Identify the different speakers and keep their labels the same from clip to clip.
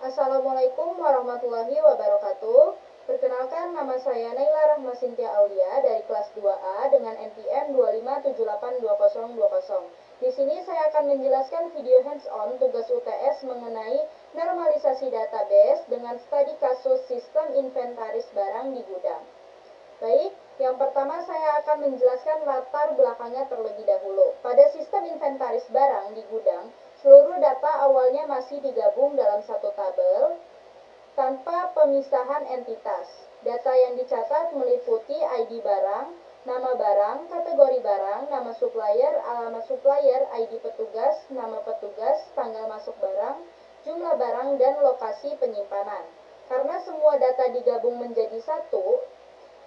Speaker 1: Assalamualaikum warahmatullahi wabarakatuh. Perkenalkan, nama saya Naila Rahma Sintia Aulia dari kelas 2A dengan NPM 257822020. Di sini saya akan menjelaskan video hands-on tugas UTS mengenai normalisasi database dengan studi kasus sistem inventaris barang di gudang. Baik, yang pertama saya akan menjelaskan latar belakangnya terlebih dahulu. Pada sistem inventaris barang di gudang, seluruh data awalnya masih digabung dalam satu tabel tanpa pemisahan entitas. Data yang dicatat meliputi ID barang, nama barang, kategori barang, nama supplier, alamat supplier, ID petugas, nama petugas, tanggal masuk barang, jumlah barang, dan lokasi penyimpanan. Karena semua data digabung menjadi satu,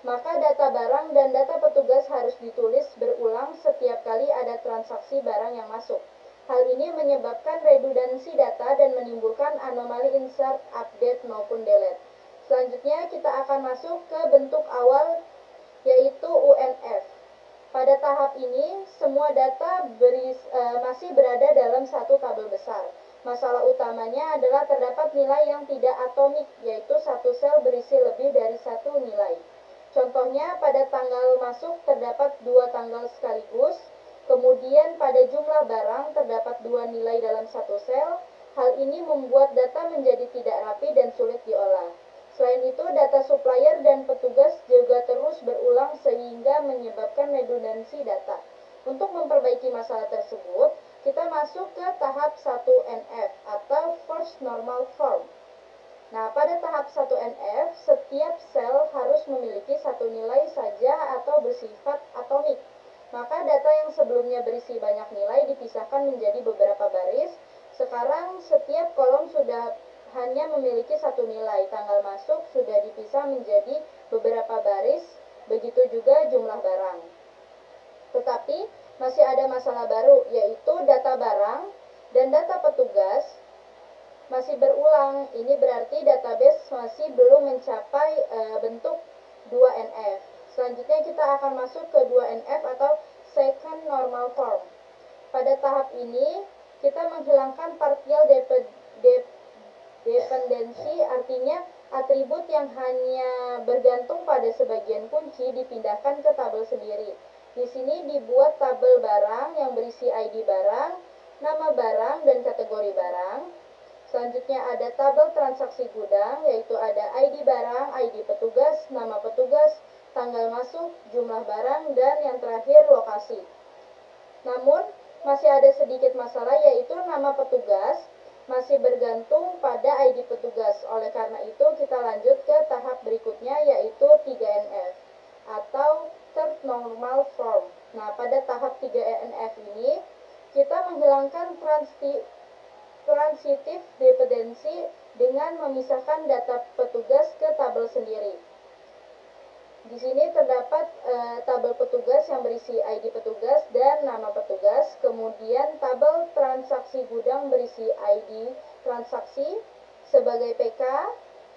Speaker 1: maka data barang dan data petugas harus ditulis berulang setiap kali ada transaksi barang yang masuk. Hal ini menyebabkan redundansi data dan menimbulkan anomali insert, update, maupun delete. Selanjutnya kita akan masuk ke bentuk awal, yaitu UNF. Pada tahap ini, semua data masih berada dalam satu tabel besar. Masalah utamanya adalah terdapat nilai yang tidak atomik, yaitu satu sel berisi lebih dari satu nilai. Contohnya, pada tanggal masuk terdapat dua tanggal sekaligus, kemudian pada jumlah barang terdapat dua nilai dalam satu sel. Hal ini membuat data menjadi tidak rapi dan sulit diolah. Selain itu, data supplier dan petugas juga terus berulang sehingga menyebabkan redundansi data. Untuk memperbaiki masalah tersebut, kita masuk ke tahap 1NF atau First Normal Form. Nah, pada tahap 1NF, setiap sel harus memiliki satu nilai saja atau bersifat atomik. Maka data yang sebelumnya berisi banyak nilai dipisahkan menjadi beberapa baris. Sekarang setiap kolom sudah hanya memiliki satu nilai. Tanggal masuk sudah dipisah menjadi beberapa baris, begitu juga jumlah barang. Tetapi masih ada masalah baru, yaitu data barang dan data petugas masih berulang. Ini berarti database masih belum mencapai bentuk 2NF. Selanjutnya kita akan masuk ke 2NF atau Second Normal Form. Pada tahap ini kita menghilangkan partial dependency, artinya atribut yang hanya bergantung pada sebagian kunci dipindahkan ke tabel sendiri. Di sini dibuat tabel barang yang berisi ID barang, nama barang, dan kategori barang. Selanjutnya ada tabel transaksi gudang, yaitu ada ID barang, ID petugas, nama petugas, tanggal masuk, jumlah barang, dan yang terakhir lokasi. Namun, masih ada sedikit masalah, yaitu nama petugas masih bergantung pada ID petugas. Oleh karena itu, kita lanjut ke tahap berikutnya, yaitu 3NF atau Third Normal Form. Nah, pada tahap 3NF ini, kita menghilangkan transitive dependency dengan memisahkan data petugas ke tabel sendiri. Di sini terdapat tabel petugas yang berisi ID petugas dan nama petugas, kemudian tabel transaksi gudang berisi ID transaksi sebagai PK,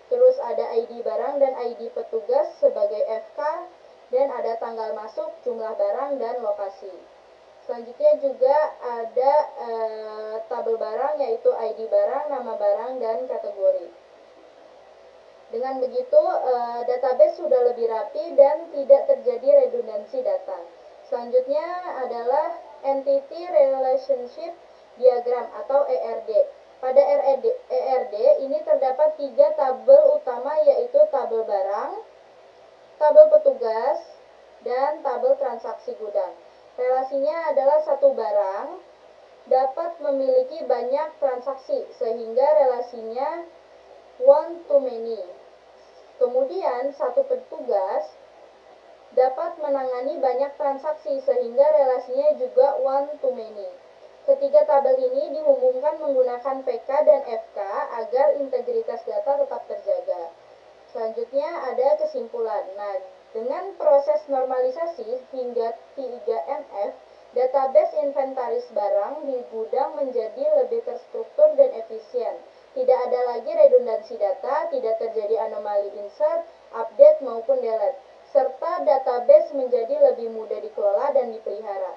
Speaker 1: terus ada ID barang dan ID petugas sebagai FK, dan ada tanggal masuk, jumlah barang, dan lokasi. Selanjutnya juga ada tabel barang, yaitu ID barang, nama barang, dan kategori. Dengan begitu, database sudah lebih rapi dan tidak terjadi redundansi data. Selanjutnya adalah Entity Relationship Diagram atau ERD. Pada ERD ini terdapat tiga tabel utama, yaitu tabel barang, tabel petugas, dan tabel transaksi gudang. Relasinya adalah satu barang dapat memiliki banyak transaksi, sehingga relasinya one to many. Kemudian satu petugas dapat menangani banyak transaksi, sehingga relasinya juga one to many. Ketiga tabel ini dihubungkan menggunakan PK dan FK agar integritas data tetap terjaga. Selanjutnya ada kesimpulan. Nah, dengan proses normalisasi hingga 3NF, database inventaris barang di gudang menjadi lebih terstruktur dan efisien. Tidak ada lagi redundansi data, tidak terjadi anomali insert, update, maupun delete, serta database menjadi lebih mudah dikelola dan dipelihara.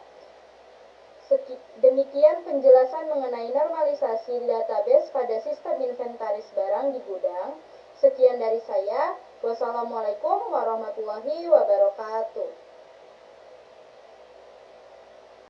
Speaker 1: Demikian penjelasan mengenai normalisasi database pada sistem inventaris barang barang di gudang. Sekian dari saya. Wassalamualaikum warahmatullahi wabarakatuh.